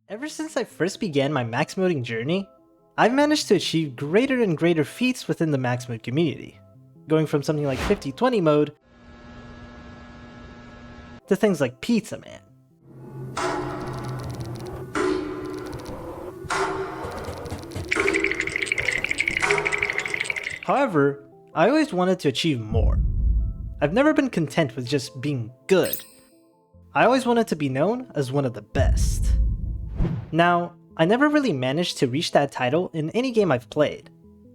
Ever since I first began my max moding journey, I've managed to achieve greater and greater feats within the max mode community, going from something like 50-20 mode to things like Pizza Man. However, I always wanted to achieve more. I've never been content with just being good. I always wanted to be known as one of the best. Now, I never really managed to reach that title in any game I've played.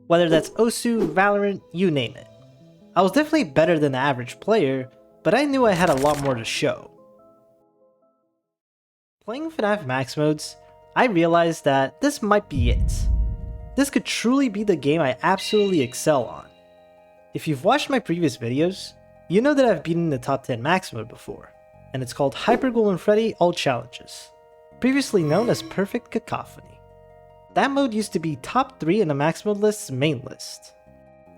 Whether that's Osu, Valorant, you name it. I was definitely better than the average player, but I knew I had a lot more to show. Playing FNAF max modes, I realized that this might be it. This could truly be the game I absolutely excel on. If you've watched my previous videos, you know that I've beaten the top 10 max mode before, and it's called Hyper Golden Freddy All Challenges, previously known as Perfect Cacophony. That mode used to be top 3 in the max mode list's main list.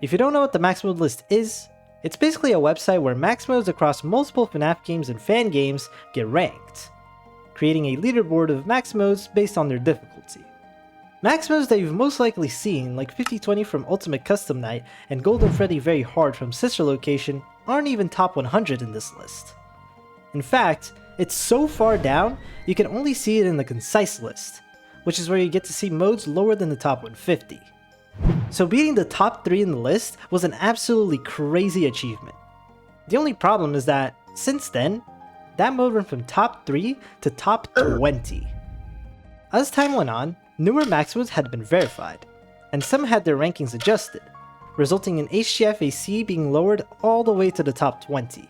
If you don't know what the max mode list is, it's basically a website where max modes across multiple FNAF games and fan games get ranked, creating a leaderboard of max modes based on their difficulty. Max modes that you've most likely seen, like 50-20 from Ultimate Custom Night and Golden Freddy Very Hard from Sister Location, aren't even top 100 in this list. In fact, it's so far down, you can only see it in the concise list, which is where you get to see modes lower than the top 150. So beating the top 3 in the list was an absolutely crazy achievement. The only problem is that, since then, that mode went from top 3 to top 20. As time went on, newer max modes had been verified, and some had their rankings adjusted, resulting in HGFAC being lowered all the way to the top 20.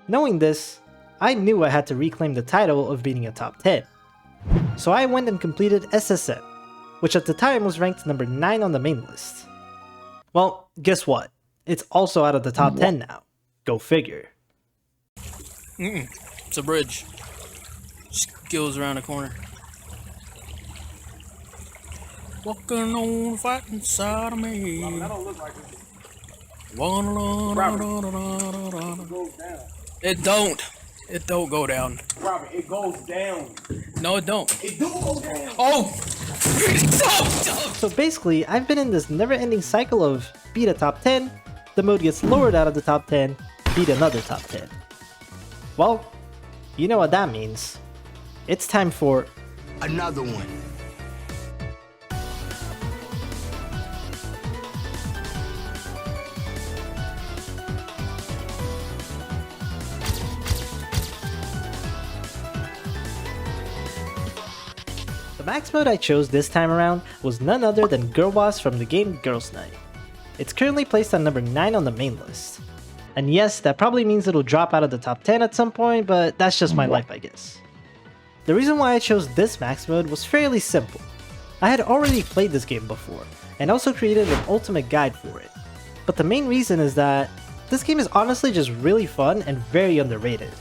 Knowing this, I knew I had to reclaim the title of beating a top 10. So I went and completed SSM, which at the time was ranked number 9 on the main list. Well, guess what? It's also out of the top 10 now. Go figure. It's a bridge. Just goes around the corner. Walking on the fighting side of me. That don't look like it. It goes down. It don't. It don't go down. Robert, it goes down. No, it don't. It do go down. Oh! So basically, I've been in this never-ending cycle of beat a top 10, the mode gets lowered out of the top 10, beat another top 10. Well, you know what that means. It's time for another one. The max mode I chose this time around was none other than Girlboss from the game Girls Night. It's currently placed on number 9 on the main list. And yes, that probably means it'll drop out of the top 10 at some point, but that's just my life, I guess. The reason why I chose this max mode was fairly simple. I had already played this game before, and also created an ultimate guide for it. But the main reason is that this game is honestly just really fun and very underrated.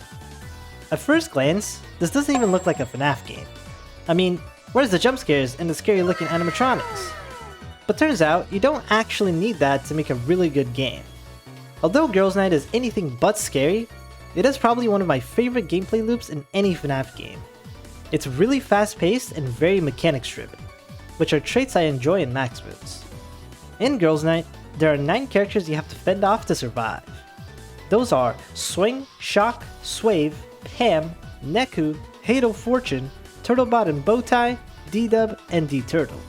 At first glance, this doesn't even look like a FNAF game. I mean, where's the jump scares and the scary looking animatronics? But turns out, you don't actually need that to make a really good game. Although Girls Night is anything but scary, it is probably one of my favorite gameplay loops in any FNAF game. It's really fast paced and very mechanics driven, which are traits I enjoy in max modes. In Girls Night, there are 9 characters you have to fend off to survive. Those are Swing, Shock, Swave, Pam, Neku, Hado Fortune, Turtlebot and Bowtie, D-Dub, and D-Turtle.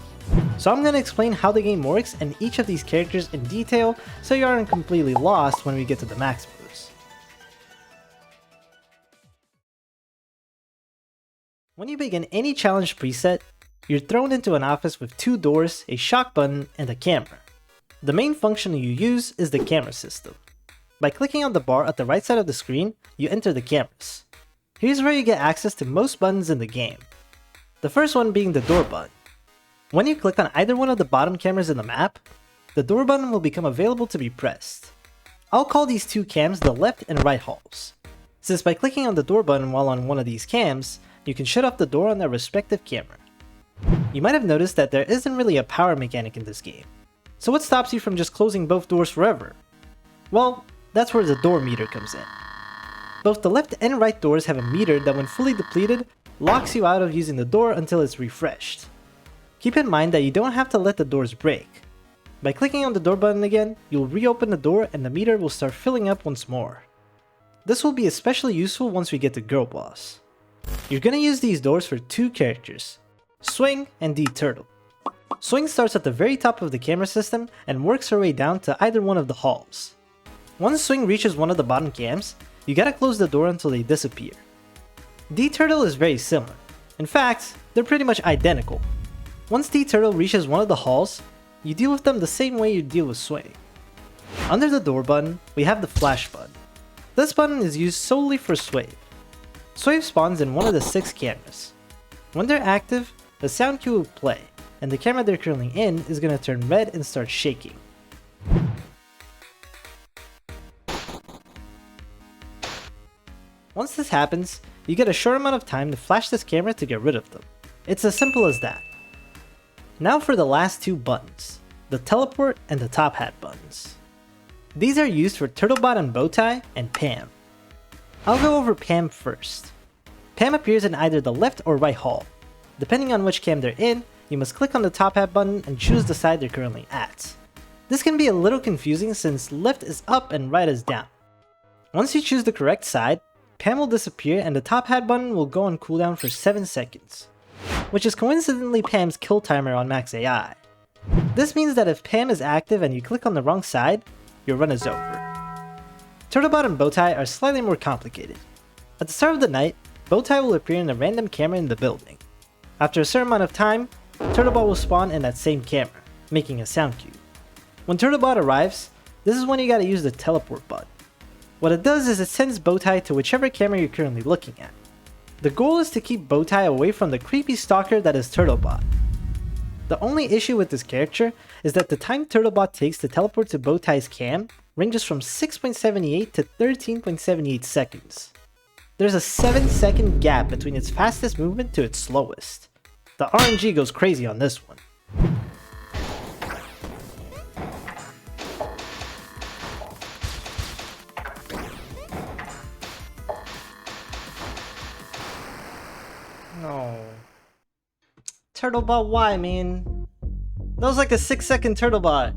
So I'm going to explain how the game works and each of these characters in detail so you aren't completely lost when we get to the max modes. When you begin any challenge preset, you're thrown into an office with 2 doors, a shock button, and a camera. The main function you use is the camera system. By clicking on the bar at the right side of the screen, you enter the cameras. Here's where you get access to most buttons in the game. The first one being the door button. When you click on either one of the bottom cameras in the map, the door button will become available to be pressed. I'll call these 2 cams the left and right halls, since by clicking on the door button while on one of these cams, you can shut off the door on their respective camera. You might have noticed that there isn't really a power mechanic in this game. So what stops you from just closing both doors forever? Well, that's where the door meter comes in. Both the left and right doors have a meter that when fully depleted locks you out of using the door until it's refreshed. Keep in mind that you don't have to let the doors break. By clicking on the door button again, you'll reopen the door and the meter will start filling up once more. This will be especially useful once we get to Girlboss. You're gonna use these doors for two characters, Swing and D-Turtle. Swing starts at the very top of the camera system and works her way down to either one of the halls. Once Swing reaches one of the bottom cams, you gotta close the door until they disappear. D-Turtle is very similar. In fact, they're pretty much identical. Once D-Turtle reaches one of the halls, you deal with them the same way you deal with Swing. Under the door button, we have the flash button. This button is used solely for Swave. Swave spawns in one of the 6 cameras. When they're active, the sound cue will play, and the camera they're currently in is going to turn red and start shaking. Once this happens, you get a short amount of time to flash this camera to get rid of them. It's as simple as that. Now for the last 2 buttons, the teleport and the top hat buttons. These are used for Turtlebot and Bowtie and Pam. I'll go over Pam first. Pam appears in either the left or right hall. Depending on which cam they're in, you must click on the top hat button and choose the side they're currently at. This can be a little confusing since left is up and right is down. Once you choose the correct side, Pam will disappear and the top hat button will go on cooldown for 7 seconds, which is coincidentally Pam's kill timer on max AI. This means that if Pam is active and you click on the wrong side, your run is over. Turtlebot and Bowtie are slightly more complicated. At the start of the night, Bowtie will appear in a random camera in the building. After a certain amount of time, Turtlebot will spawn in that same camera, making a sound cue. When Turtlebot arrives, this is when you gotta use the teleport button. What it does is it sends Bowtie to whichever camera you're currently looking at. The goal is to keep Bowtie away from the creepy stalker that is Turtlebot. The only issue with this character is that the time Turtlebot takes to teleport to Bowtie's cam ranges from 6.78 to 13.78 seconds. There's a 7-second gap between its fastest movement to its slowest. The RNG goes crazy on this one. No. Turtlebot, why, man? That was like a 6-second Turtlebot.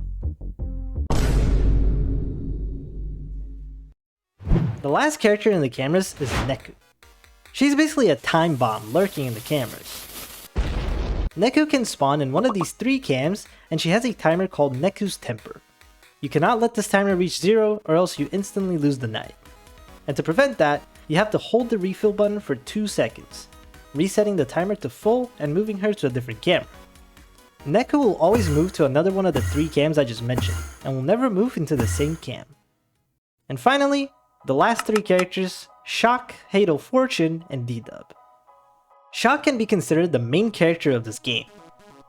The last character in the cameras is Neku. She's basically a time bomb lurking in the cameras. Neku can spawn in one of these 3 cams and she has a timer called Neku's Temper. You cannot let this timer reach 0 or else you instantly lose the night. And to prevent that, you have to hold the refill button for 2 seconds, resetting the timer to full and moving her to a different camera. Neku will always move to another one of the 3 cams I just mentioned, and will never move into the same cam. And finally, the last 3 characters, Shock, Hadal Fortune, and D-Dub. Shock can be considered the main character of this game.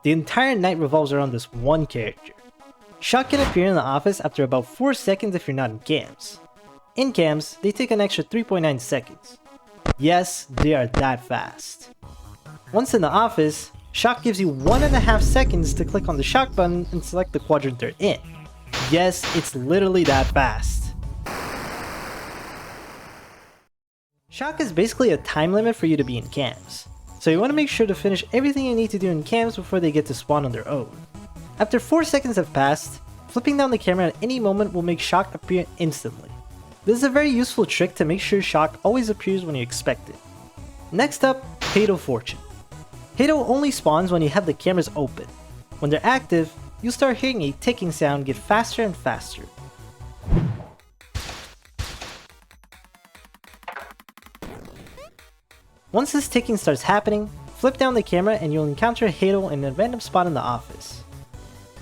The entire night revolves around this one character. Shock can appear in the office after about 4 seconds if you're not in cams. In cams, they take an extra 3.9 seconds. Yes, they are that fast. Once in the office, Shock gives you 1.5 seconds to click on the Shock button and select the quadrant they're in. Yes, it's literally that fast. Shock is basically a time limit for you to be in cams, so you want to make sure to finish everything you need to do in cams before they get to spawn on their own. After 4 seconds have passed, flipping down the camera at any moment will make Shock appear instantly. This is a very useful trick to make sure Shock always appears when you expect it. Next up, Hadal Fortune. Hadal only spawns when you have the cameras open. When they're active, you'll start hearing a ticking sound get faster and faster. Once this ticking starts happening, flip down the camera and you'll encounter Hadal in a random spot in the office.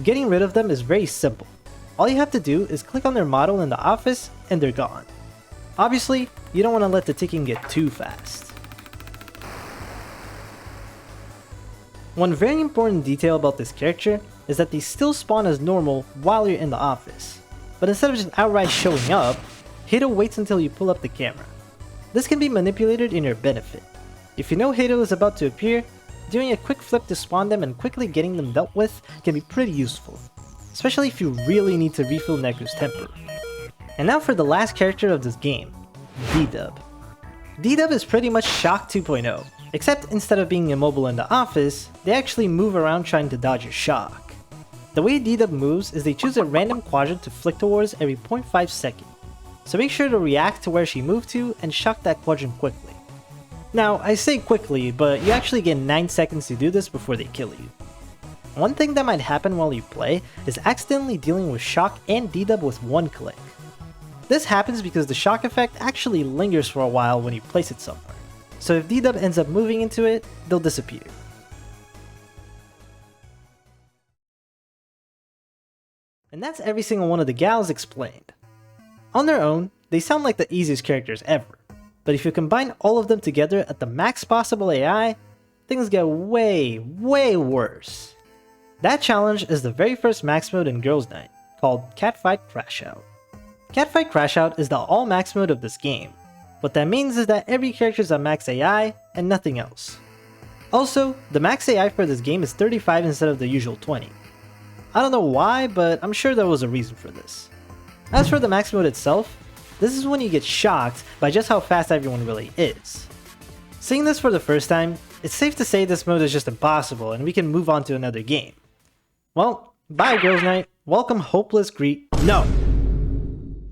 Getting rid of them is very simple. All you have to do is click on their model in the office and they're gone. Obviously, you don't want to let the ticking get too fast. One very important detail about this character is that they still spawn as normal while you're in the office. But instead of just outright showing up, Hadal waits until you pull up the camera. This can be manipulated in your benefit. If you know Hadal is about to appear, doing a quick flip to spawn them and quickly getting them dealt with can be pretty useful, especially if you really need to refill Neku's temper. And now for the last character of this game, D-Dub. D-Dub is pretty much Shock 2.0, Except instead of being immobile in the office, they actually move around trying to dodge your shock. The way D-Dub moves is they choose a random quadrant to flick towards every 0.5 seconds, so make sure to react to where she moved to and shock that quadrant quickly. Now, I say quickly, but you actually get 9 seconds to do this before they kill you. One thing that might happen while you play is accidentally dealing with shock and D-Dub with one click. This happens because the shock effect actually lingers for a while when you place it somewhere, so if D-Dub ends up moving into it, they'll disappear. And that's every single one of the gals explained. On their own, they sound like the easiest characters ever, but if you combine all of them together at the max possible AI, things get way worse. That challenge is the very first max mode in Girls Night, called Catfight Crashout. Catfight Crashout is the all max mode of this game. What that means is that every character is a max AI and nothing else. Also, the max AI for this game is 35 instead of the usual 20. I don't know why, but I'm sure there was a reason for this. As for the max mode itself, this is when you get shocked by just how fast everyone really is. Seeing this for the first time, it's safe to say this mode is just impossible and we can move on to another game. Well, bye Girls Night, welcome Hopeless No!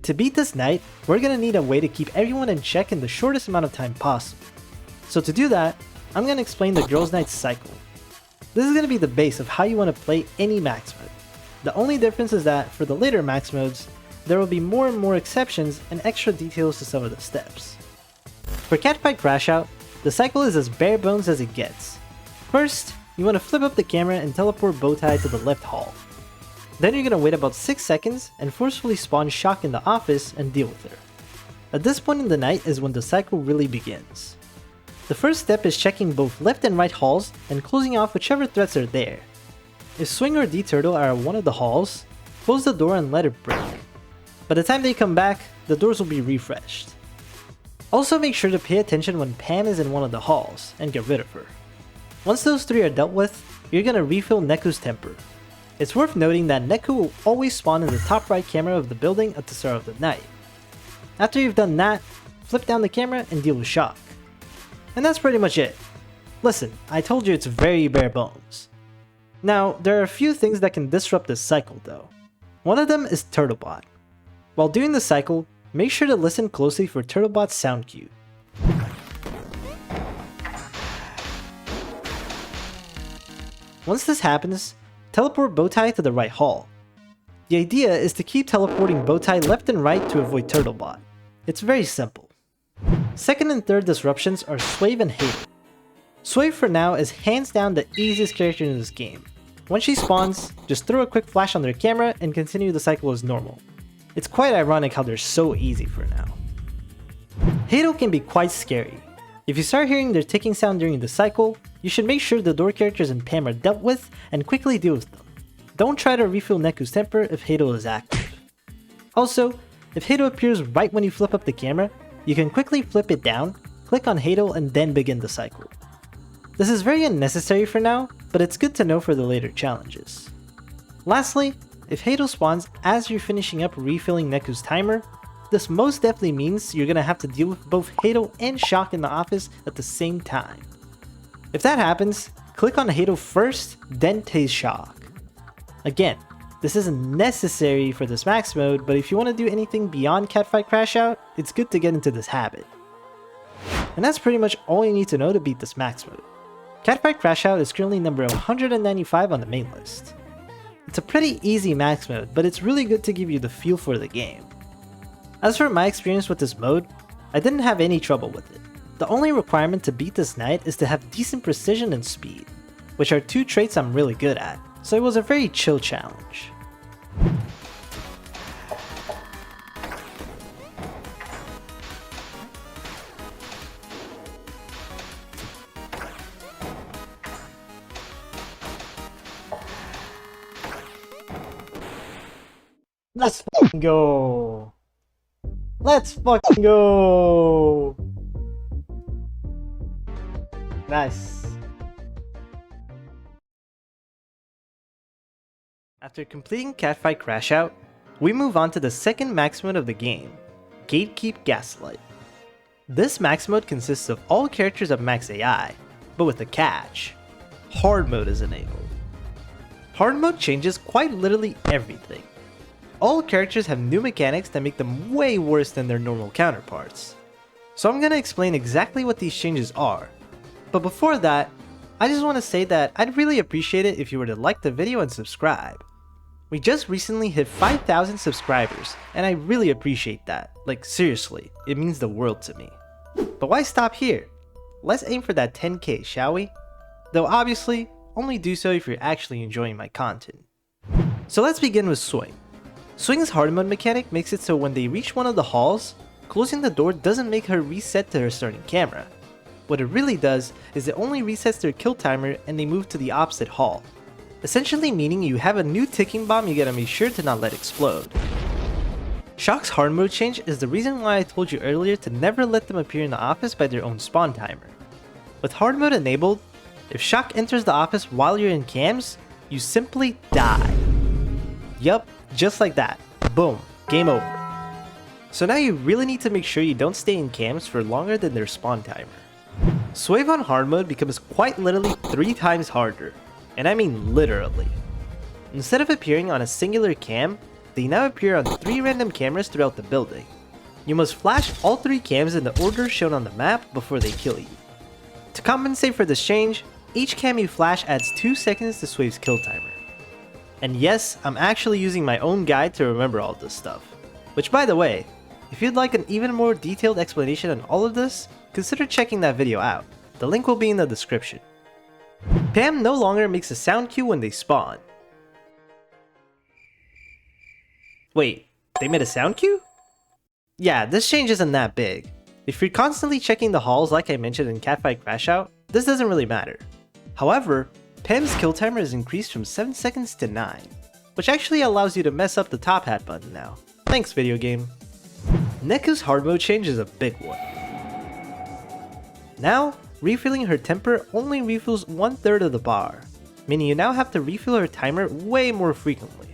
To beat this night, we're gonna need a way to keep everyone in check in the shortest amount of time possible. So to do that, I'm gonna explain the Girls Night cycle. This is gonna be the base of how you want to play any max mode. The only difference is that for the later max modes, there will be more and more exceptions and extra details to some of the steps. For Catfight Crashout, the cycle is as bare bones as it gets. First, you want to flip up the camera and teleport Bowtie to the left hall. Then you're gonna wait about 6 seconds and forcefully spawn Shock in the office and deal with her. At this point in the night is when the cycle really begins. The first step is checking both left and right halls and closing off whichever threats are there. If Swing or D-Turtle are at one of the halls, close the door and let it break. By the time they come back, the doors will be refreshed. Also make sure to pay attention when Pam is in one of the halls and get rid of her. Once those 3 are dealt with, you're gonna refill Neku's temper. It's worth noting that Neku will always spawn in the top right camera of the building at the start of the night. After you've done that, flip down the camera and deal with Shock. And that's pretty much it. Listen, I told you it's very bare bones. Now, there are a few things that can disrupt this cycle though. One of them is Turtlebot. While doing the cycle, make sure to listen closely for Turtlebot's sound cue. Once this happens, teleport Bowtie to the right hall. The idea is to keep teleporting Bowtie left and right to avoid Turtlebot. It's very simple. Second and third disruptions are Swave and Hater. Swave for now is hands down the easiest character in this game. When she spawns, just throw a quick flash on their camera and continue the cycle as normal. It's quite ironic how they're so easy for now. Hato can be quite scary. If you start hearing their ticking sound during the cycle, you should make sure the door characters in Pam are dealt with and quickly deal with them. Don't try to refill Neku's temper if Hato is active. Also, if Hato appears right when you flip up the camera, you can quickly flip it down, click on Hato and then begin the cycle. This is very unnecessary for now, but it's good to know for the later challenges. Lastly, if Hato spawns as you're finishing up refilling Neku's timer, this most definitely means you're gonna have to deal with both Hato and Shock in the office at the same time. If that happens, click on Hato first, then tase Shock. Again, this isn't necessary for this max mode, but if you want to do anything beyond Catfight Crashout, it's good to get into this habit. And that's pretty much all you need to know to beat this max mode. Catfight Crashout is currently number 195 on the main list. It's a pretty easy max mode, but it's really good to give you the feel for the game. As for my experience with this mode, I didn't have any trouble with it. The only requirement to beat this night is to have decent precision and speed, which are 2 traits I'm really good at, so it was a very chill challenge. Let's fucking go! Let's fucking go! Nice. After completing Catfight Crashout, we move on to the second max mode of the game, Gatekeep Gaslight. This max mode consists of all characters of max AI, but with a catch. Hard mode is enabled. Hard mode changes quite literally everything. All characters have new mechanics that make them way worse than their normal counterparts. So I'm gonna explain exactly what these changes are. But before that, I just want to say that I'd really appreciate it if you were to like the video and subscribe. We just recently hit 5,000 subscribers, and I really appreciate that. Like seriously, it means the world to me. But why stop here? Let's aim for that 10k, shall we? Though obviously, only do so if you're actually enjoying my content. So let's begin with Swing. Swing's hard mode mechanic makes it so when they reach one of the halls, closing the door doesn't make her reset to her starting camera. What it really does is it only resets their kill timer and they move to the opposite hall. Essentially meaning you have a new ticking bomb you gotta make sure to not let explode. Shock's hard mode change is the reason why I told you earlier to never let them appear in the office by their own spawn timer. With hard mode enabled, if Shock enters the office while you're in cams, you simply die. Yup, just like that. Boom, game over. So now you really need to make sure you don't stay in cams for longer than their spawn timer. Swave on hard mode becomes quite literally 3 times harder, and I mean literally. Instead of appearing on a singular cam, they now appear on 3 random cameras throughout the building. You must flash all 3 cams in the order shown on the map before they kill you. To compensate for this change, each cam you flash adds 2 seconds to Swave's kill timer. And yes, I'm actually using my own guide to remember all this stuff. Which by the way, if you'd like an even more detailed explanation on all of this, consider checking that video out. The link will be in the description. Pam no longer makes a sound cue when they spawn. Wait, they made a sound cue? Yeah, this change isn't that big. If you're constantly checking the halls like I mentioned in Catfight Crashout, this doesn't really matter. However, Pam's kill timer is increased from 7 seconds to 9, which actually allows you to mess up the top hat button now. Thanks, video game. Neku's hard mode change is a big one. Now, refilling her temper only refills 1/3 of the bar, meaning you now have to refill her timer way more frequently.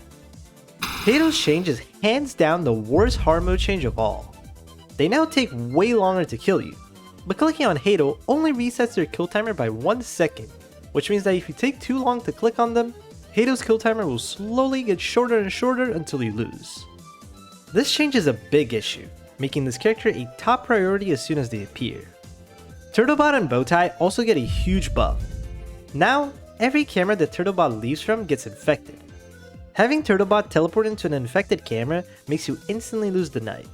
Hato's change is hands down the worst hard mode change of all. They now take way longer to kill you, but clicking on Hato only resets their kill timer by 1 second, which means that if you take too long to click on them, Hato's kill timer will slowly get shorter and shorter until you lose. This change is a big issue, making this character a top priority as soon as they appear. Turtlebot and Bowtie also get a huge buff. Now, every camera that Turtlebot leaves from gets infected. Having Turtlebot teleport into an infected camera makes you instantly lose the night.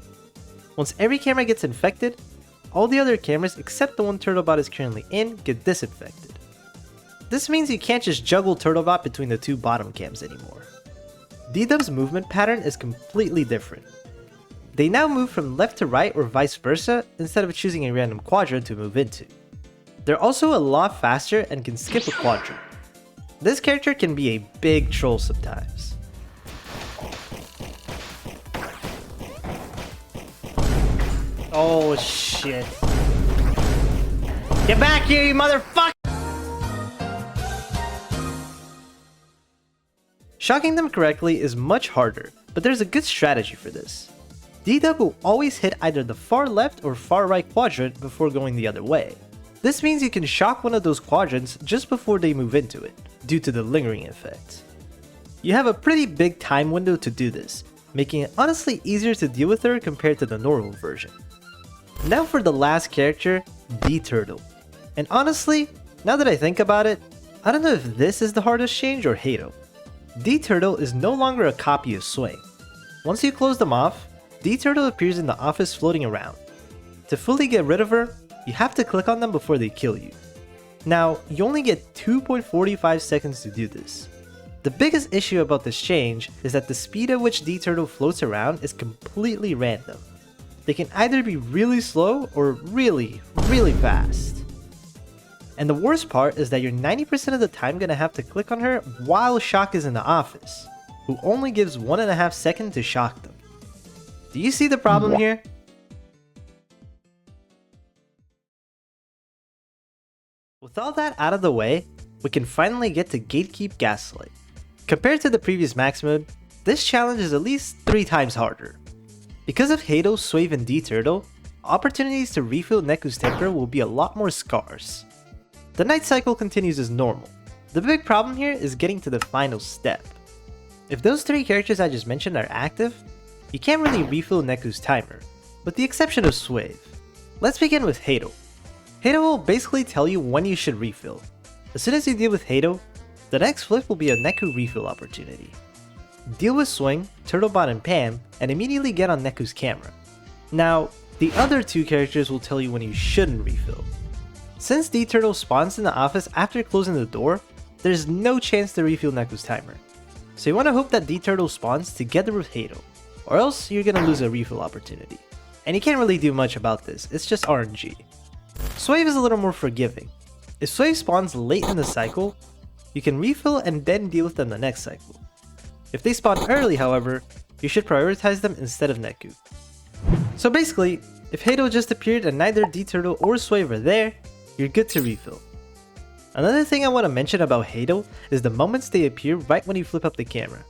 Once every camera gets infected, all the other cameras except the one Turtlebot is currently in get disinfected. This means you can't just juggle Turtlebot between the 2 bottom cams anymore. D-Dub's movement pattern is completely different. They now move from left to right or vice versa instead of choosing a random quadrant to move into. They're also a lot faster and can skip a quadrant. This character can be a big troll sometimes. Oh shit. Get back here, you motherfucker! Shocking them correctly is much harder, but there's a good strategy for this. D-Dub will always hit either the far left or far right quadrant before going the other way. This means you can shock one of those quadrants just before they move into it, due to the lingering effect. You have a pretty big time window to do this, making it honestly easier to deal with her compared to the normal version. Now for the last character, D-Turtle. And honestly, now that I think about it, I don't know if this is the hardest change or Hato. D-Turtle is no longer a copy of Swing. Once you close them off, D-Turtle appears in the office floating around. To fully get rid of her, you have to click on them before they kill you. Now, you only get 2.45 seconds to do this. The biggest issue about this change is that the speed at which D-Turtle floats around is completely random. They can either be really slow or really, really fast. And the worst part is that you're 90% of the time gonna have to click on her while Shock is in the office, who only gives 1.5 seconds to shock them. Do you see the problem here? With all that out of the way, we can finally get to Gatekeep Gaslight. Compared to the previous max mode, this challenge is at least 3 times harder. Because of Hato, Swave, and D-Turtle, opportunities to refill Neku's temper will be a lot more scarce. The night cycle continues as normal. The big problem here is getting to the final step. If those 3 characters I just mentioned are active, you can't really refill Neku's timer, with the exception of Swave. Let's begin with Hado. Hado will basically tell you when you should refill. As soon as you deal with Hado, the next flip will be a Neku refill opportunity. Deal with Swing, Turtlebot, and Pam, and immediately get on Neku's camera. Now, the other 2 characters will tell you when you shouldn't refill. Since D-Turtle spawns in the office after closing the door, there's no chance to refill Neku's timer. So you want to hope that D-Turtle spawns together with Hado, or else you're gonna lose a refill opportunity. And you can't really do much about this, it's just RNG. Swave is a little more forgiving. If Swave spawns late in the cycle, you can refill and then deal with them the next cycle. If they spawn early, however, you should prioritize them instead of Neku. So basically, if Hado just appeared and neither D-Turtle or Swave are there, you're good to refill. Another thing I want to mention about Hado is the moments they appear right when you flip up the camera.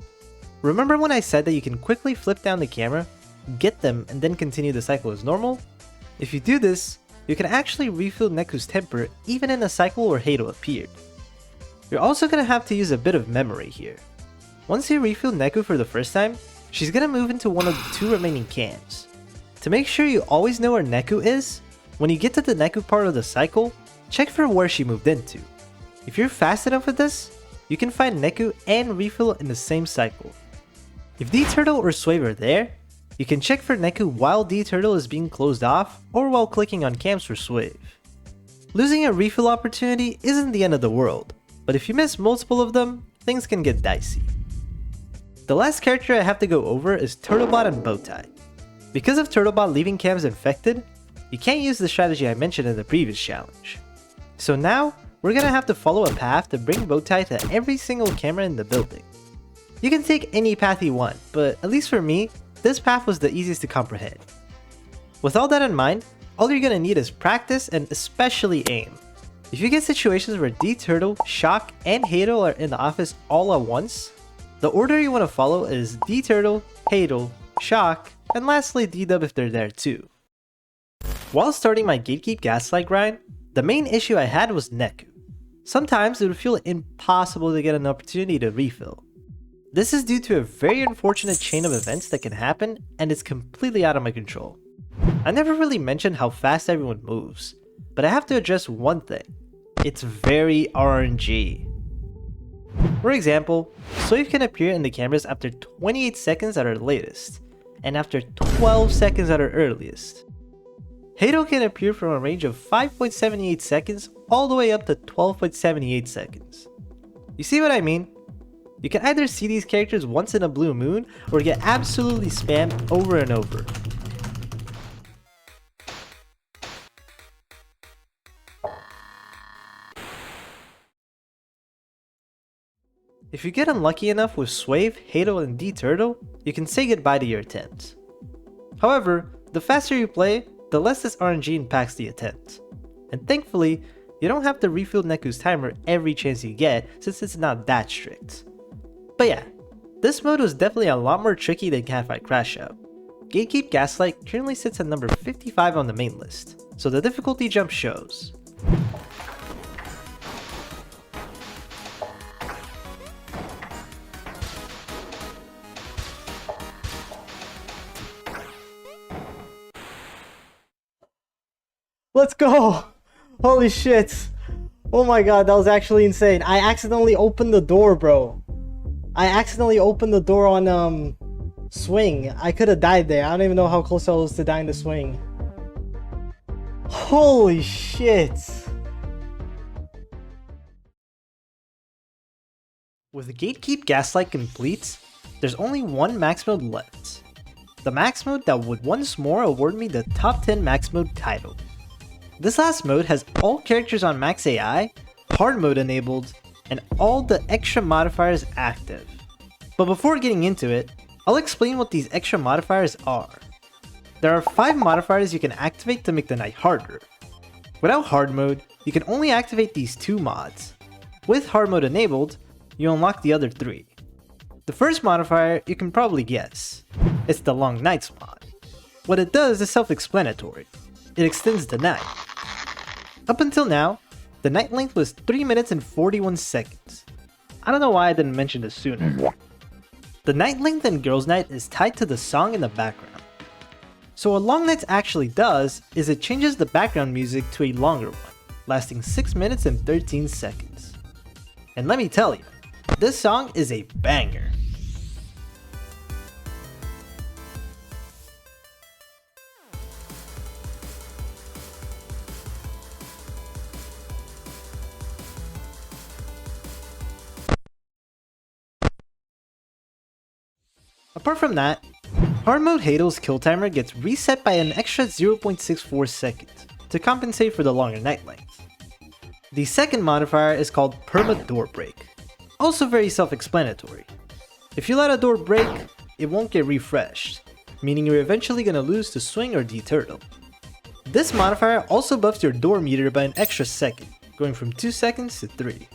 Remember when I said that you can quickly flip down the camera, get them, and then continue the cycle as normal? If you do this, you can actually refill Neku's temper even in a cycle where Hado appeared. You're also going to have to use a bit of memory here. Once you refill Neku for the first time, she's going to move into one of the 2 remaining cams. To make sure you always know where Neku is, when you get to the Neku part of the cycle, check for where she moved into. If you're fast enough with this, you can find Neku and refill in the same cycle. If D-Turtle or Swave are there, you can check for Neku while D-Turtle is being closed off or while clicking on cams for Swave. Losing a refill opportunity isn't the end of the world, but if you miss multiple of them, things can get dicey. The last character I have to go over is Turtlebot and Bowtie. Because of Turtlebot leaving cams infected, you can't use the strategy I mentioned in the previous challenge. So now, we're gonna have to follow a path to bring Bowtie to every single camera in the building. You can take any path you want, but at least for me, this path was the easiest to comprehend. With all that in mind, all you're gonna need is practice and especially aim. If you get situations where D-Turtle, Shock, and Hado are in the office all at once, the order you want to follow is D-Turtle, Hado, Shock, and lastly D-Dub if they're there too. While starting my Gatekeep Gaslight grind, the main issue I had was Neku. Sometimes it would feel impossible to get an opportunity to refill. This is due to a very unfortunate chain of events that can happen, and it's completely out of my control. I never really mentioned how fast everyone moves, but I have to address one thing. It's very RNG. For example, Swave can appear in the cameras after 28 seconds at her latest, and after 12 seconds at her earliest. Hado can appear from a range of 5.78 seconds all the way up to 12.78 seconds. You see what I mean? You can either see these characters once in a blue moon or get absolutely spammed over and over. If you get unlucky enough with Swave, Hado, and D-Turtle, you can say goodbye to your attempt. However, the faster you play, the less this RNG impacts the attempt. And thankfully, you don't have to refill Neku's timer every chance you get since it's not that strict. But yeah, this mode was definitely a lot more tricky than Catfight Crashout. Gatekeep Gaslight currently sits at number 55 on the main list, so the difficulty jump shows. Let's go! Holy shit! Oh my god, that was actually insane. I accidentally opened the door, bro. I accidentally opened the door on, swing. I could have died there. I don't even know how close I was to dying to swing. Holy shit! With Gatekeep Gaslight complete, there's only one max mode left. The max mode that would once more award me the top 10 max mode title. This last mode has all characters on max AI, hard mode enabled, and all the extra modifiers active. But before getting into it, I'll explain what these extra modifiers are. There are 5 modifiers you can activate to make the night harder. Without hard mode, you can only activate these 2 mods. With hard mode enabled, you unlock the other 3. The first modifier you can probably guess. It's the Long Nights mod. What it does is self-explanatory. It extends the night. Up until now, The night length was 3 minutes and 41 seconds. I don't know why I didn't mention this sooner. The night length in Girls Night is tied to the song in the background. So what Long Nights actually does is it changes the background music to a longer one, lasting 6 minutes and 13 seconds. And let me tell you, this song is a banger. Apart from that, Hard Mode Hadel's kill timer gets reset by an extra 0.64 seconds to compensate for the longer night length. The second modifier is called Perma Door Break, also very self-explanatory. If you let a door break, it won't get refreshed, meaning you're eventually gonna lose to swing or deturtle. This modifier also buffs your door meter by an extra second, going from 2 seconds to 3.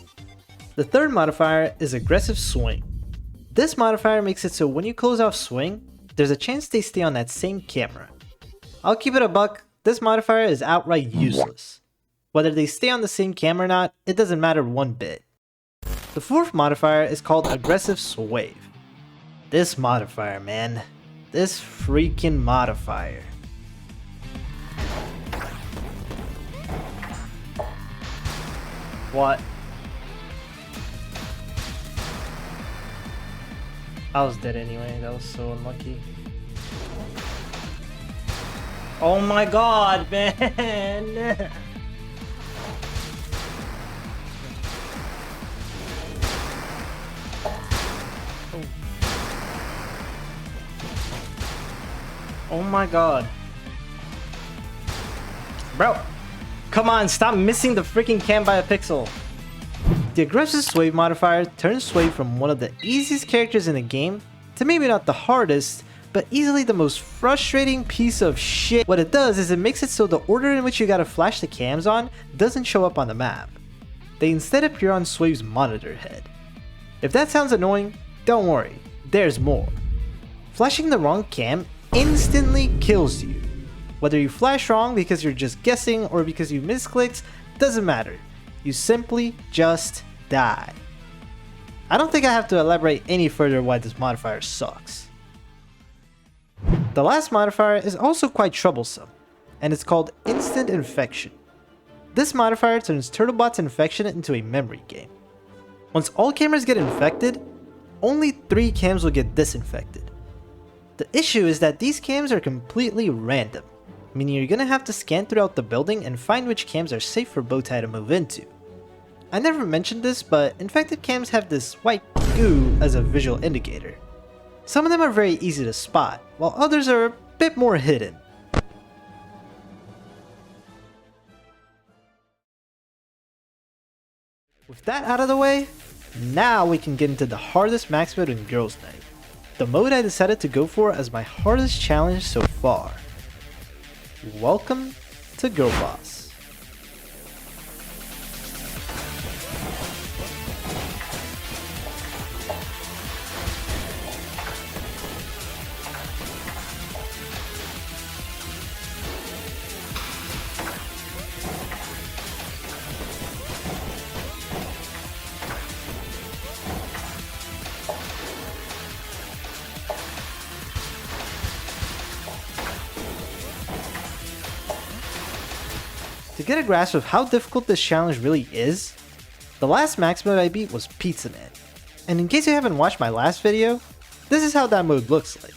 The third modifier is Aggressive Swing. This modifier makes it so when you close off swing, there's a chance they stay on that same camera. I'll keep it a buck, this modifier is outright useless. Whether they stay on the same camera or not, it doesn't matter one bit. The fourth modifier is called Aggressive Swave. This modifier, man. This freaking modifier. What? I was dead anyway, that was so unlucky. Oh my god, man! Oh my god. Bro, come on, stop missing the freaking cam by a pixel. The Aggressive Swave modifier turns Swave from one of the easiest characters in the game to maybe not the hardest, but easily the most frustrating piece of shit. What it does is it makes it so the order in which you gotta flash the cams on doesn't show up on the map. They instead appear on Swave's monitor head. If that sounds annoying, don't worry, there's more. Flashing the wrong cam instantly kills you. Whether you flash wrong because you're just guessing or because you misclicked, doesn't matter. You simply just die. I don't think I have to elaborate any further why this modifier sucks. The last modifier is also quite troublesome, and it's called Instant Infection. This modifier turns Turtlebot's infection into a memory game. Once all cameras get infected, only 3 cams will get disinfected. The issue is that these cams are completely random, meaning you're gonna have to scan throughout the building and find which cams are safe for Bowtie to move into. I never mentioned this, but infected cams have this white goo as a visual indicator. Some of them are very easy to spot, while others are a bit more hidden. With that out of the way, now we can get into the hardest max mode in Girls Night. The mode I decided to go for as my hardest challenge so far. Welcome to Girlboss. To get a grasp of how difficult this challenge really is, the last max mode I beat was Pizza Man, and in case you haven't watched my last video, this is how that mode looks like.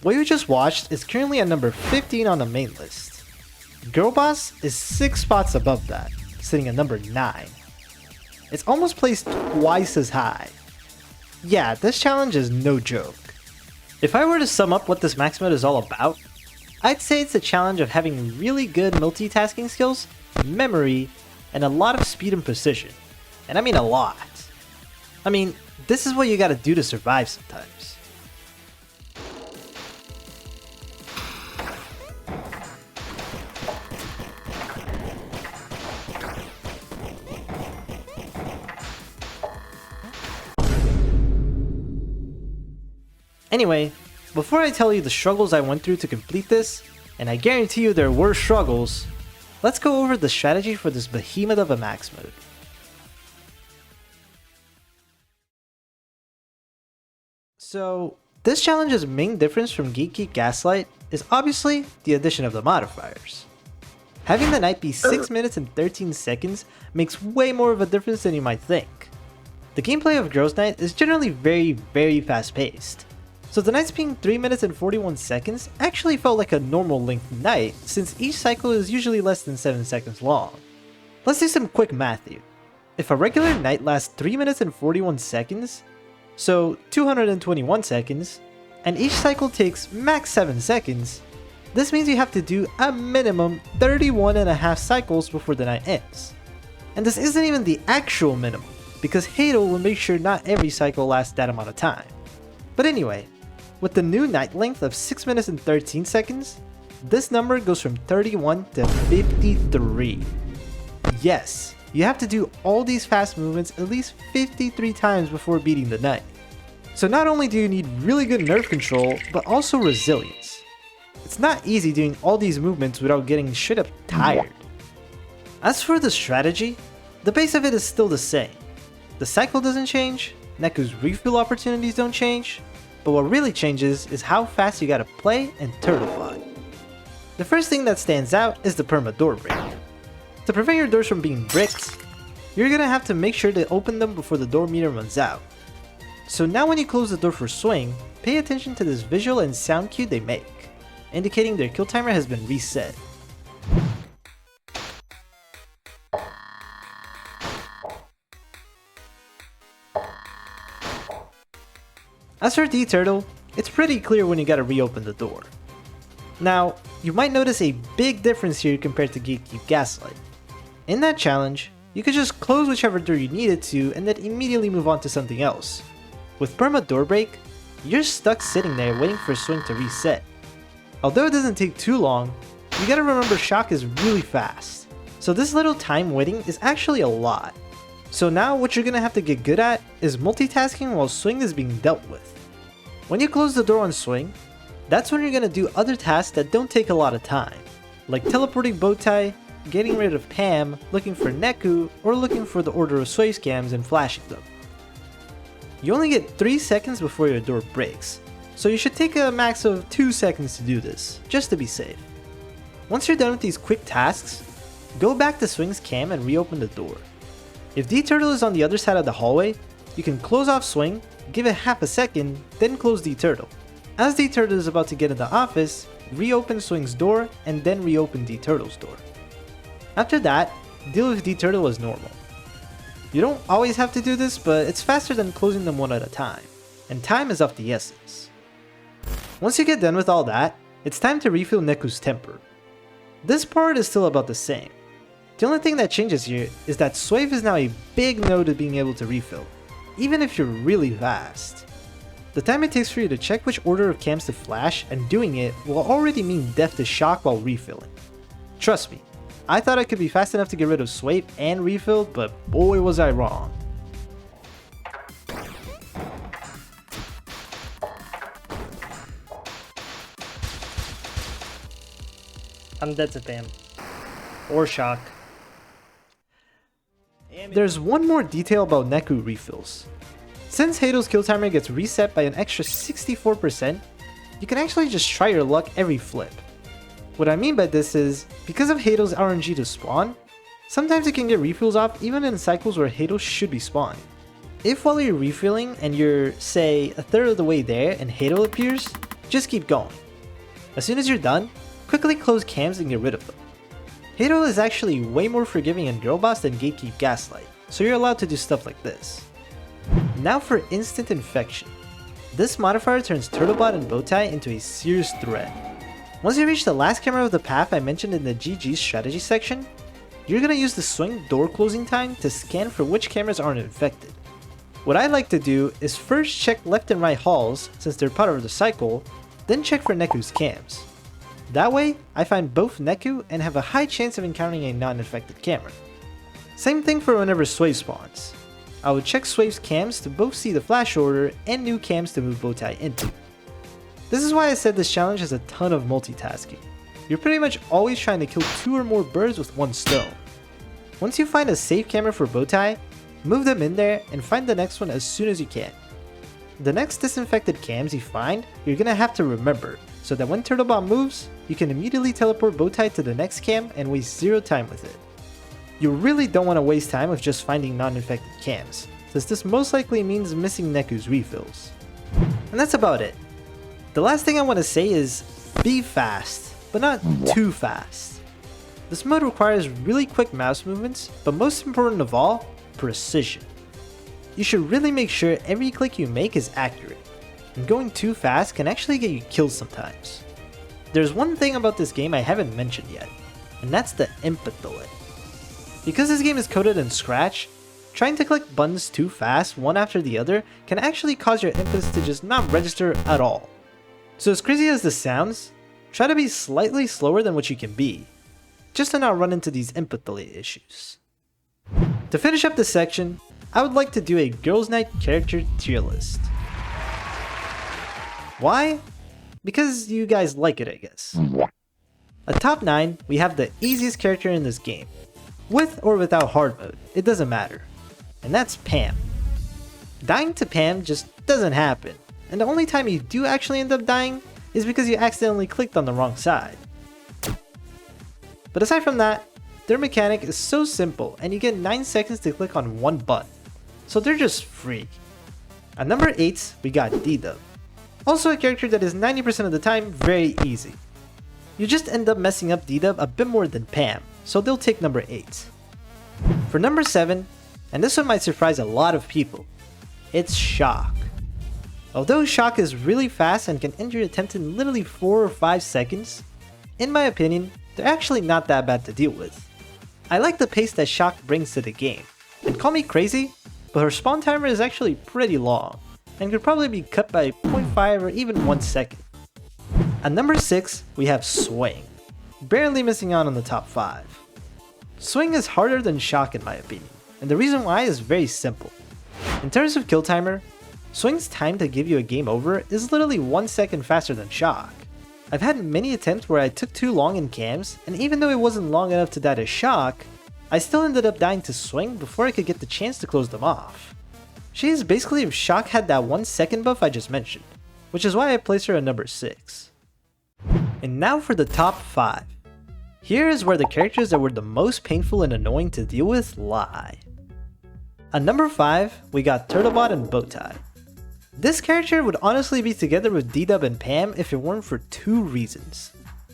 What you just watched is currently at number 15 on the main list. Girlboss is 6 spots above that, sitting at number 9. It's almost placed twice as high. Yeah, this challenge is no joke. If I were to sum up what this max mode is all about, I'd say it's a challenge of having really good multitasking skills, memory, and a lot of speed and precision. And I mean a lot. I mean, this is what you gotta do to survive sometimes. Anyway, before I tell you the struggles I went through to complete this, and I guarantee you there were struggles, let's go over the strategy for this behemoth of a max mode. So, this challenge's main difference from Gatekeep Gaslight is obviously the addition of the modifiers. Having the night be 6 minutes and 13 seconds makes way more of a difference than you might think. The gameplay of Girls Night is generally very fast paced, so the nights being 3 minutes and 41 seconds actually felt like a normal length night since each cycle is usually less than 7 seconds long. Let's do some quick math here. If a regular night lasts 3 minutes and 41 seconds, so 221 seconds, and each cycle takes max 7 seconds, this means you have to do a minimum 31.5 cycles before the night ends. And this isn't even the actual minimum, because Halo will make sure not every cycle lasts that amount of time. But anyway, with the new night length of 6 minutes and 13 seconds, this number goes from 31 to 53. Yes, you have to do all these fast movements at least 53 times before beating the night. So not only do you need really good nerve control, but also resilience. It's not easy doing all these movements without getting straight up tired. As for the strategy, the base of it is still the same. The cycle doesn't change, Neku's refill opportunities don't change, but what really changes is how fast you gotta play and turtle bot. The first thing that stands out is the perma door break. To prevent your doors from being bricked, you're gonna have to make sure to open them before the door meter runs out. So now when you close the door for swing, pay attention to this visual and sound cue they make, indicating their kill timer has been reset. As for D-Turtle, it's pretty clear when you gotta reopen the door. Now, you might notice a big difference here compared to Gatekeep Gaslight. In that challenge, you could just close whichever door you needed to and then immediately move on to something else. With perma door break, you're stuck sitting there waiting for swing to reset. Although it doesn't take too long, you gotta remember shock is really fast, so this little time waiting is actually a lot. So now what you're gonna have to get good at is multitasking while swing is being dealt with. When you close the door on swing, that's when you're gonna do other tasks that don't take a lot of time, like teleporting Bowtie, getting rid of Pam, looking for Neku, or looking for the Order of Sway scams and flashing them. You only get 3 seconds before your door breaks, so you should take a max of 2 seconds to do this, just to be safe. Once you're done with these quick tasks, go back to Swing's cam and reopen the door. If D-Turtle is on the other side of the hallway, you can close off Swing, give it half a second, then close D-Turtle. As D-Turtle is about to get in the office, reopen Swing's door and then reopen D-Turtle's door. After that, deal with D-Turtle as normal. You don't always have to do this, but it's faster than closing them one at a time, and time is of the essence. Once you get done with all that, it's time to refill Neku's temper. This part is still about the same. The only thing that changes here is that Swave is now a big no to being able to refill, even if you're really fast. The time it takes for you to check which order of cams to flash and doing it will already mean death to shock while refilling. Trust me, I thought I could be fast enough to get rid of Swape and refill, but boy was I wrong. I'm dead to Pam. Or shock. There's one more detail about Neku refills. Since Hado's kill timer gets reset by an extra 64%, you can actually just try your luck every flip. What I mean by this is, because of Hado's RNG to spawn, sometimes you can get refills off even in cycles where Hado should be spawning. If while you're refilling and you're, say, a third of the way there and Hado appears, just keep going. As soon as you're done, quickly close cams and get rid of them. Hado is actually way more forgiving in Girlboss than Gatekeep Gaslight, so you're allowed to do stuff like this. Now for Instant Infection. This modifier turns Turtlebot and Bowtie into a serious threat. Once you reach the last camera of the path I mentioned in the GG strategy section, you're gonna use the swing door closing time to scan for which cameras aren't infected. What I like to do is first check left and right halls since they're part of the cycle, then check for Neku's cams. That way, I find both Neku and have a high chance of encountering a non-infected camera. Same thing for whenever Swave spawns. I would check Swave's cams to both see the flash order and new cams to move Bowtie into. This is why I said this challenge has a ton of multitasking. You're pretty much always trying to kill 2 or more birds with one stone. Once you find a safe camera for Bowtie, move them in there and find the next one as soon as you can. The next disinfected cams you find, you're gonna have to remember, so that when Turtlebot moves, you can immediately teleport Bowtie to the next cam and waste 0 time with it. You really don't want to waste time with just finding non-infected cams, since this most likely means missing Neku's refills. And that's about it. The last thing I want to say is, be fast, but not too fast. This mode requires really quick mouse movements, but most important of all, precision. You should really make sure every click you make is accurate, and going too fast can actually get you killed sometimes. There's one thing about this game I haven't mentioned yet, and that's the input delay. Because this game is coded in Scratch, trying to click buttons too fast one after the other can actually cause your inputs to just not register at all. So as crazy as this sounds, try to be slightly slower than what you can be, just to not run into these input delay issues. To finish up this section, I would like to do a Girls Night character tier list. Why? Because you guys like it, I guess. At top 9, we have the easiest character in this game. With or without hard mode, it doesn't matter. And that's Pam. Dying to Pam just doesn't happen, and the only time you do actually end up dying is because you accidentally clicked on the wrong side. But aside from that, their mechanic is so simple and you get 9 seconds to click on one button, so they're just free. At number 8, we got D-Dub. Also a character that is 90% of the time very easy. You just end up messing up D-Dub a bit more than Pam, so they'll take number 8. For number 7, and this one might surprise a lot of people, it's Shock. Although Shock is really fast and can end your attempt in literally 4 or 5 seconds, in my opinion, they're actually not that bad to deal with. I like the pace that Shock brings to the game, and call me crazy, but her spawn timer is actually pretty long, and could probably be cut by 0.5 or even 1 second. At number 6, we have Swing, barely missing out on the top 5. Swing is harder than Shock in my opinion, and the reason why is very simple. In terms of kill timer, Swing's time to give you a game over is literally 1 second faster than Shock. I've had many attempts where I took too long in cams, and even though it wasn't long enough to die to Shock, I still ended up dying to Swing before I could get the chance to close them off. She is basically if Shock had that 1 second buff I just mentioned, which is why I placed her at number 6. And now for the top 5. Here is where the characters that were the most painful and annoying to deal with lie. At number 5, we got Turtlebot and Bowtie. This character would honestly be together with D-Dub and Pam if it weren't for 2 reasons.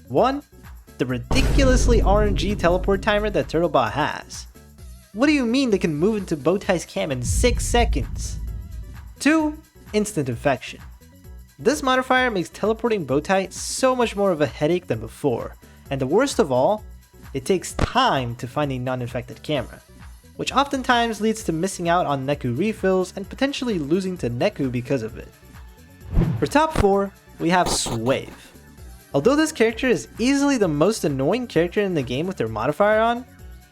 1, the ridiculously RNG teleport timer that Turtlebot has. What do you mean they can move into Bowtie's cam in 6 seconds? 2, instant infection. This modifier makes teleporting Bowtie so much more of a headache than before, and the worst of all, it takes time to find a non-infected camera, which oftentimes leads to missing out on Neku refills and potentially losing to Neku because of it. For top 4, we have Swave. Although this character is easily the most annoying character in the game with their modifier on,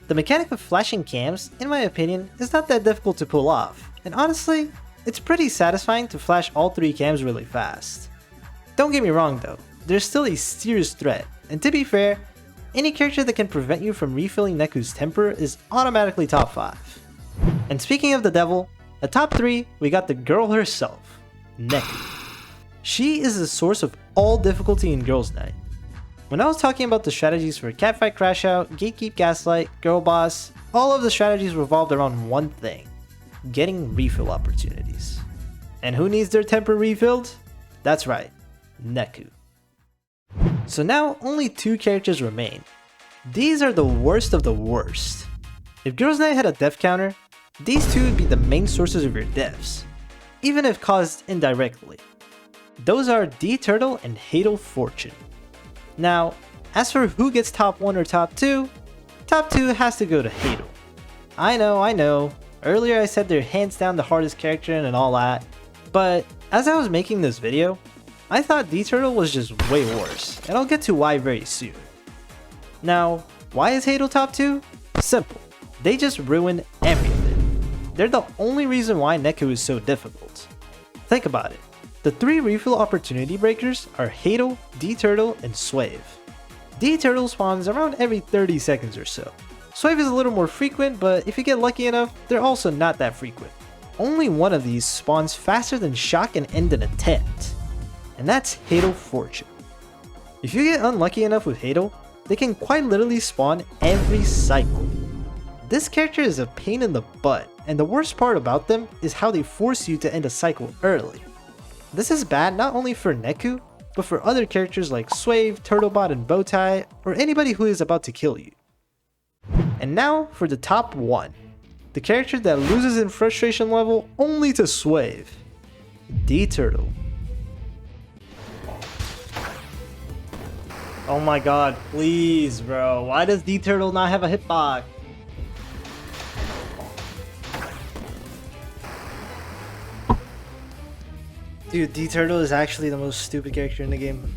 the mechanic of flashing cams, in my opinion, is not that difficult to pull off, and honestly, it's pretty satisfying to flash all 3 cams really fast. Don't get me wrong though, there's still a serious threat, and to be fair, any character that can prevent you from refilling Neku's temper is automatically top 5. And speaking of the devil, at top 3, we got the girl herself, Neku. She is the source of all difficulty in Girls Night. When I was talking about the strategies for Catfight Crashout, Gatekeep Gaslight, Girlboss, all of the strategies revolved around one thing: getting refill opportunities. And who needs their temper refilled? That's right, Neku. So now only 2 characters remain. These are the worst of the worst. If Girls Night had a death counter, these 2 would be the main sources of your deaths, even if caused indirectly. Those are D-Turtle and Hadal Fortune. Now, as for who gets top 1 or top 2 has to go to Hadal. I know, earlier I said they're hands down the hardest character and all that, but as I was making this video, I thought D-Turtle was just way worse, and I'll get to why very soon. Now, why is Hadal top 2? Simple. They just ruin everything. They're the only reason why Neku is so difficult. Think about it. The 3 refill opportunity breakers are Hadel, D-Turtle, and Swave. D-Turtle spawns around every 30 seconds or so. Swave is a little more frequent, but if you get lucky enough, they're also not that frequent. Only one of these spawns faster than Shock and End an attempt, and that's Hadel Fortune. If you get unlucky enough with Hadel, they can quite literally spawn every cycle. This character is a pain in the butt, and the worst part about them is how they force you to end a cycle early. This is bad not only for Neku, but for other characters like Swave, Turtlebot, and Bowtie, or anybody who is about to kill you. And now for the top 1, the character that loses in frustration level only to Swave, D-Turtle. Oh my god, please bro, why does D-Turtle not have a hitbox? Dude, D-Turtle is actually the most stupid character in the game.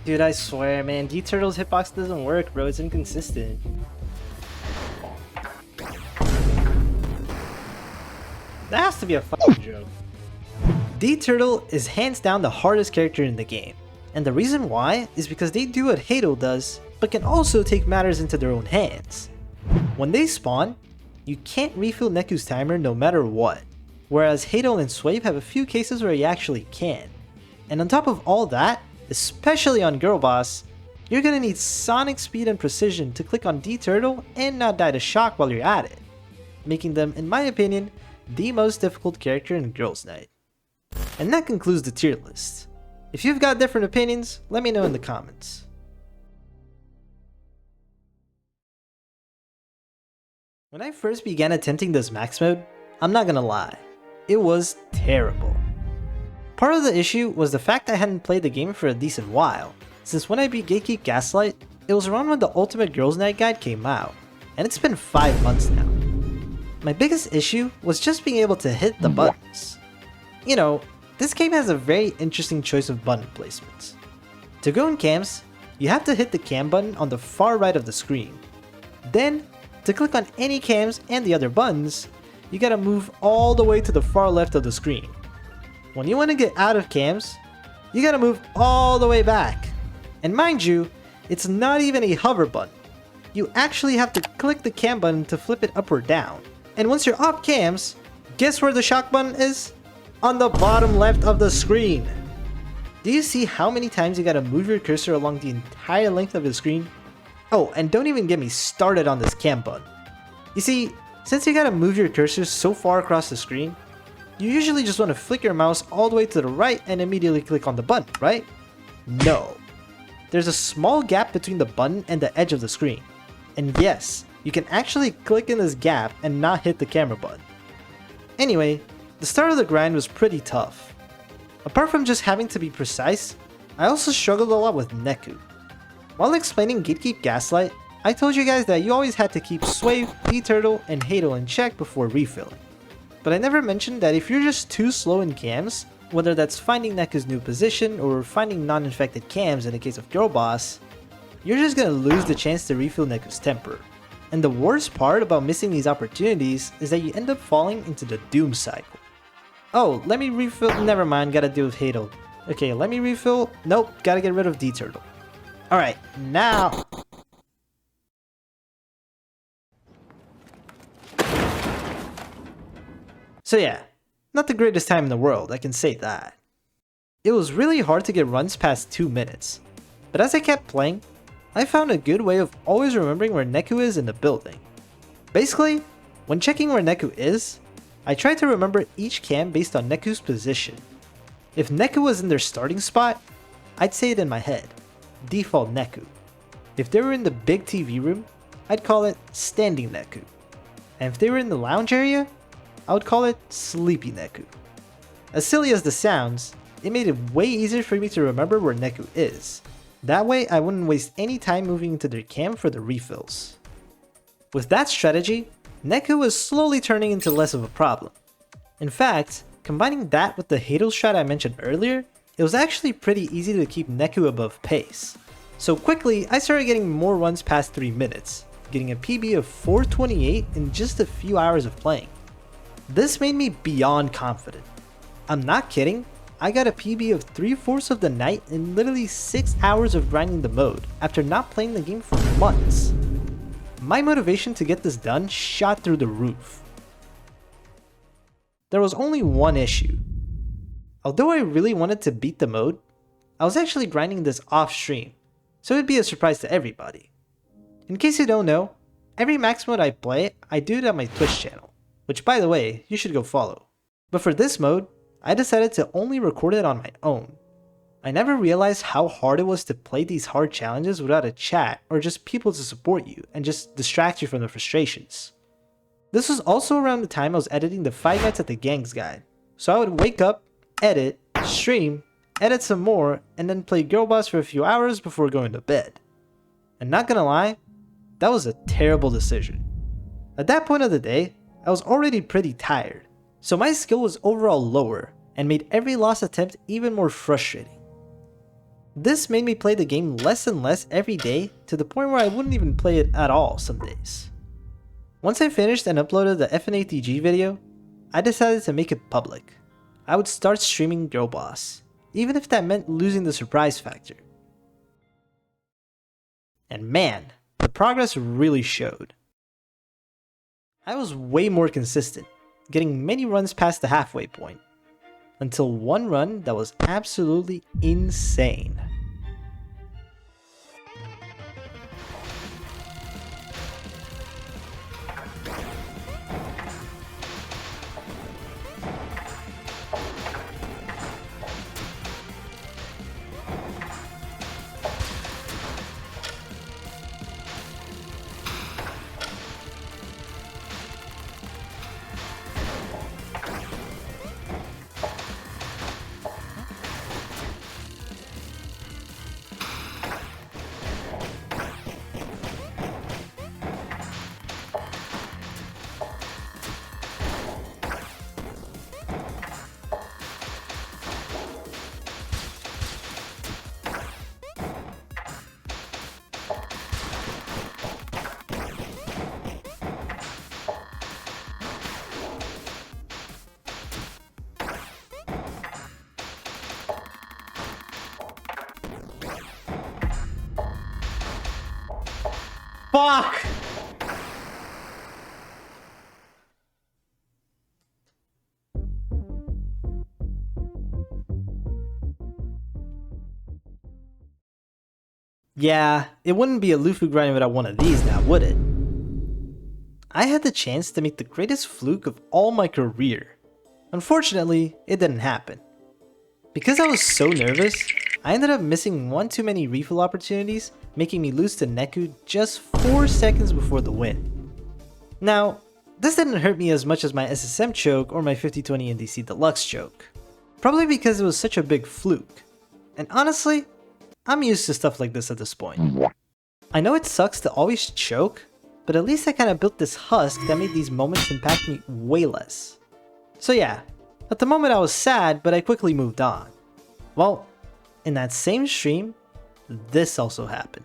Dude, I swear, man, D-Turtle's hitbox doesn't work, bro. It's inconsistent. That has to be a fucking joke. D-Turtle is hands down the hardest character in the game. And the reason why is because they do what Hadel does, but can also take matters into their own hands. When they spawn, you can't refill Neku's timer no matter what, whereas Hadel and Swave have a few cases where you actually can. And on top of all that, especially on Girlboss, you're gonna need sonic speed and precision to click on D-Turtle and not die to shock while you're at it, making them, in my opinion, the most difficult character in Girls Night. And that concludes the tier list. If you've got different opinions, let me know in the comments. When I first began attempting this max mode, I'm not gonna lie, it was terrible. Part of the issue was the fact I hadn't played the game for a decent while, since when I beat Gatekeep Gaslight, it was around when the Ultimate Girls Night Guide came out, and it's been 5 months now. My biggest issue was just being able to hit the buttons. You know, this game has a very interesting choice of button placements. To go in cams, you have to hit the cam button on the far right of the screen. Then, to click on any cams and the other buttons, you gotta move all the way to the far left of the screen. When you want to get out of cams, you gotta move all the way back. And mind you, it's not even a hover button. You actually have to click the cam button to flip it up or down. And once you're off cams, guess where the shock button is? On the bottom left of the screen. Do you see how many times you gotta move your cursor along the entire length of the screen? Oh, and don't even get me started on this cam button. You see, since you gotta move your cursor so far across the screen, you usually just want to flick your mouse all the way to the right and immediately click on the button, right? No. There's a small gap between the button and the edge of the screen. And yes, you can actually click in this gap and not hit the camera button. Anyway, the start of the grind was pretty tough. Apart from just having to be precise, I also struggled a lot with Neku. While explaining Gatekeep Gaslight, I told you guys that you always had to keep Swave, D-Turtle, and Hadel in check before refilling. But I never mentioned that if you're just too slow in cams, whether that's finding Neku's new position or finding non-infected cams in the case of Girlboss, you're just gonna lose the chance to refill Neku's temper. And the worst part about missing these opportunities is that you end up falling into the doom cycle. Oh, let me refill, never mind, gotta deal with Hadel. Okay, let me refill, nope, gotta get rid of D-Turtle. Alright, now... So yeah, not the greatest time in the world, I can say that. It was really hard to get runs past 2 minutes, but as I kept playing, I found a good way of always remembering where Neku is in the building. Basically, when checking where Neku is, I try to remember each cam based on Neku's position. If Neku was in their starting spot, I'd say it in my head, default Neku. If they were in the big TV room, I'd call it standing Neku. And if they were in the lounge area, I would call it Sleepy Neku. As silly as this sounds, it made it way easier for me to remember where Neku is. That way I wouldn't waste any time moving into their cam for the refills. With that strategy, Neku was slowly turning into less of a problem. In fact, combining that with the Hadel shot I mentioned earlier, it was actually pretty easy to keep Neku above pace. So quickly, I started getting more runs past 3 minutes, getting a PB of 428 in just a few hours of playing. This made me beyond confident. I'm not kidding, I got a PB of 3/4 of the night in literally 6 hours of grinding the mode after not playing the game for months. My motivation to get this done shot through the roof. There was only one issue. Although I really wanted to beat the mode, I was actually grinding this off stream, so it'd be a surprise to everybody. In case you don't know, every max mode I play, I do it on my Twitch channel, which by the way, you should go follow. But for this mode, I decided to only record it on my own. I never realized how hard it was to play these hard challenges without a chat or just people to support you and just distract you from the frustrations. This was also around the time I was editing the 5 Nights at the Gangs guide, so I would wake up, edit, stream, edit some more, and then play Girlboss for a few hours before going to bed. And not gonna lie, that was a terrible decision. At that point of the day, I was already pretty tired, so my skill was overall lower and made every lost attempt even more frustrating. This made me play the game less and less every day to the point where I wouldn't even play it at all some days. Once I finished and uploaded the FNAF video, I decided to make it public. I would start streaming Girlboss, even if that meant losing the surprise factor. And man, the progress really showed. I was way more consistent, getting many runs past the halfway point, until one run that was absolutely insane. Fuck! Yeah, it wouldn't be a Luffuu grind without one of these now, would it? I had the chance to make the greatest fluke of all my career. Unfortunately, it didn't happen. Because I was so nervous, I ended up missing one too many refill opportunities, making me lose to Neku just 4 seconds before the win. Now, this didn't hurt me as much as my SSM choke or my 50/20 NDC Deluxe choke. Probably because it was such a big fluke. And honestly, I'm used to stuff like this at this point. I know it sucks to always choke, but at least I kinda built this husk that made these moments impact me way less. So yeah, at the moment I was sad, but I quickly moved on. Well, in that same stream, this also happened.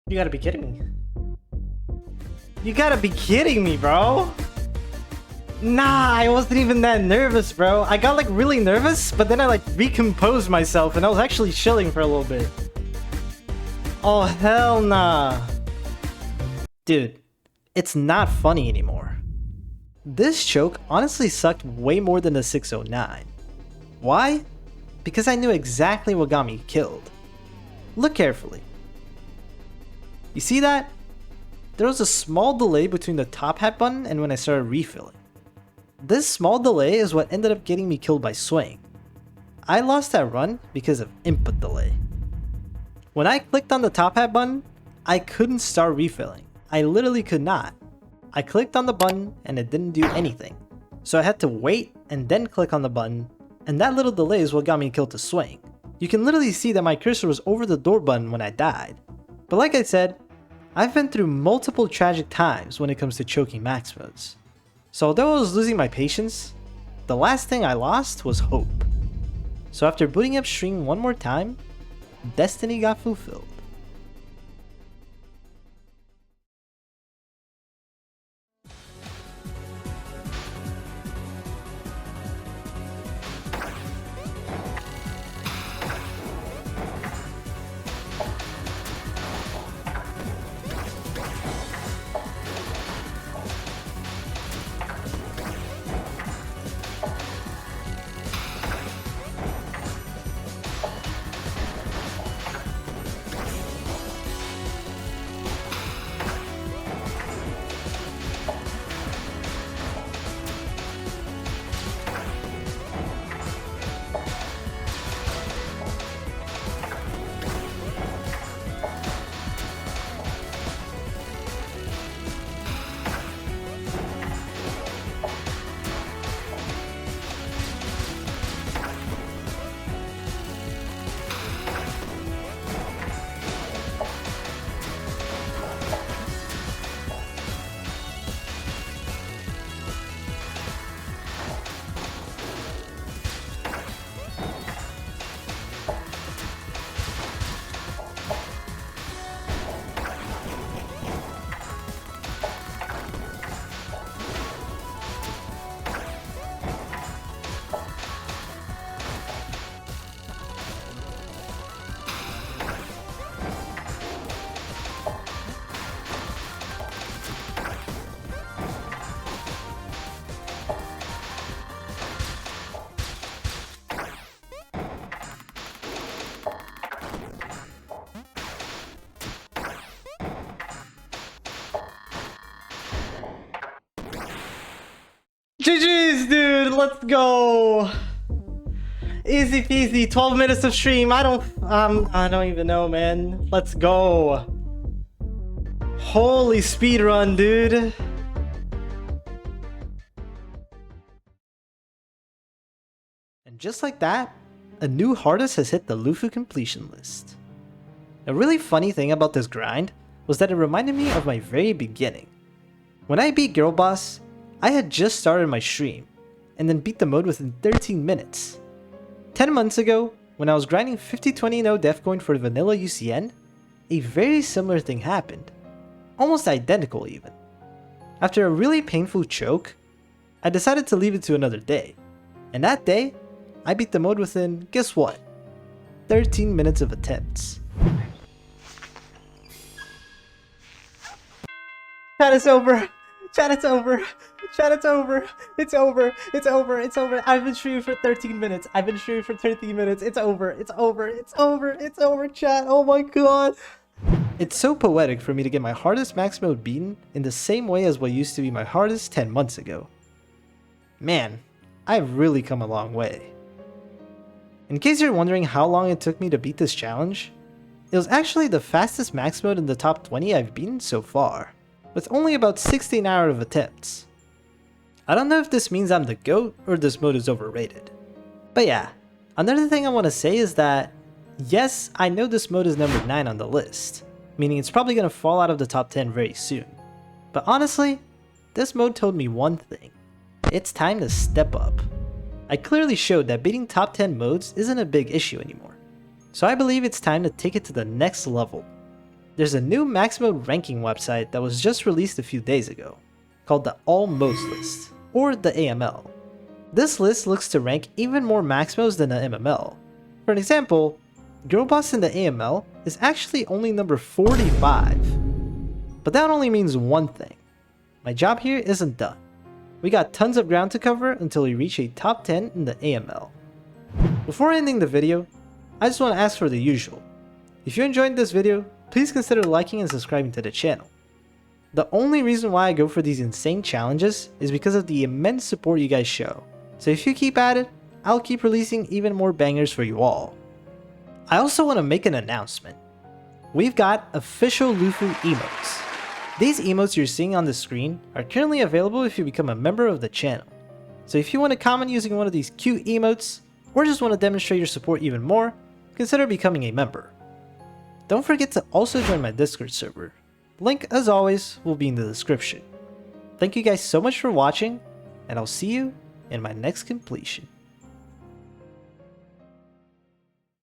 You gotta be kidding me. You gotta be kidding me, bro. Nah, I wasn't even that nervous, bro. I got like really nervous, but then I like recomposed myself and I was actually chilling for a little bit. Oh, hell nah. Dude, it's not funny anymore. This choke honestly sucked way more than the 609. Why? Because I knew exactly what got me killed. Look carefully. You see that? There was a small delay between the top hat button and when I started refilling. This small delay is what ended up getting me killed by swaying. I lost that run because of input delay. When I clicked on the top hat button, I couldn't start refilling. I literally could not. I clicked on the button and it didn't do anything. So I had to wait and then click on the button, and that little delay is what got me killed to swing. You can literally see that my cursor was over the door button when I died. But like I said, I've been through multiple tragic times when it comes to choking max modes. So although I was losing my patience, the last thing I lost was hope. So after booting up stream one more time, destiny got fulfilled. GG's, dude, let's go. Easy peasy, 12 minutes of stream. I don't even know, man. Let's go. Holy speed run, dude. And just like that, a new hardest has hit the Luffuu completion list. A really funny thing about this grind was that it reminded me of my very beginning. When I beat Girlboss, I had just started my stream, and then beat the mode within 13 minutes. 10 months ago, when I was grinding 50-20 no Defcoin for vanilla UCN, a very similar thing happened. Almost identical even. After a really painful choke, I decided to leave it to another day. And that day, I beat the mode within, guess what? 13 minutes of attempts. Chat, it's over. Chat, it's over. Chat, it's over. It's over. It's over. It's over. I've been streaming for 13 minutes. I've been streaming for 13 minutes. It's over. It's over. It's over. It's over, chat. Oh my god. It's so poetic for me to get my hardest max mode beaten in the same way as what used to be my hardest 10 months ago. Man, I've really come a long way. In case you're wondering how long it took me to beat this challenge, it was actually the fastest max mode in the top 20 I've beaten so far, with only about 16 hours of attempts. I don't know if this means I'm the GOAT or this mode is overrated. But yeah, another thing I want to say is that, yes, I know this mode is number 9 on the list, meaning it's probably going to fall out of the top 10 very soon. But honestly, this mode told me one thing. It's time to step up. I clearly showed that beating top 10 modes isn't a big issue anymore. So I believe it's time to take it to the next level. There's a new max mode ranking website that was just released a few days ago, called the All Modes list, or the AML. This list looks to rank even more max modes than the MML. For an example, Girlboss in the AML is actually only number 45. But that only means one thing. My job here isn't done. We got tons of ground to cover until we reach a top 10 in the AML. Before ending the video, I just want to ask for the usual. If you enjoyed this video, please consider liking and subscribing to the channel. The only reason why I go for these insane challenges is because of the immense support you guys show. So if you keep at it, I'll keep releasing even more bangers for you all. I also want to make an announcement. we've got official Luffuu emotes. These emotes you're seeing on the screen are currently available if you become a member of the channel. So if you want to comment using one of these cute emotes, or just want to demonstrate your support even more, consider becoming a member. Don't forget to also join my Discord server. Link, as always, will be in the description. Thank you guys so much for watching, and I'll see you in my next completion.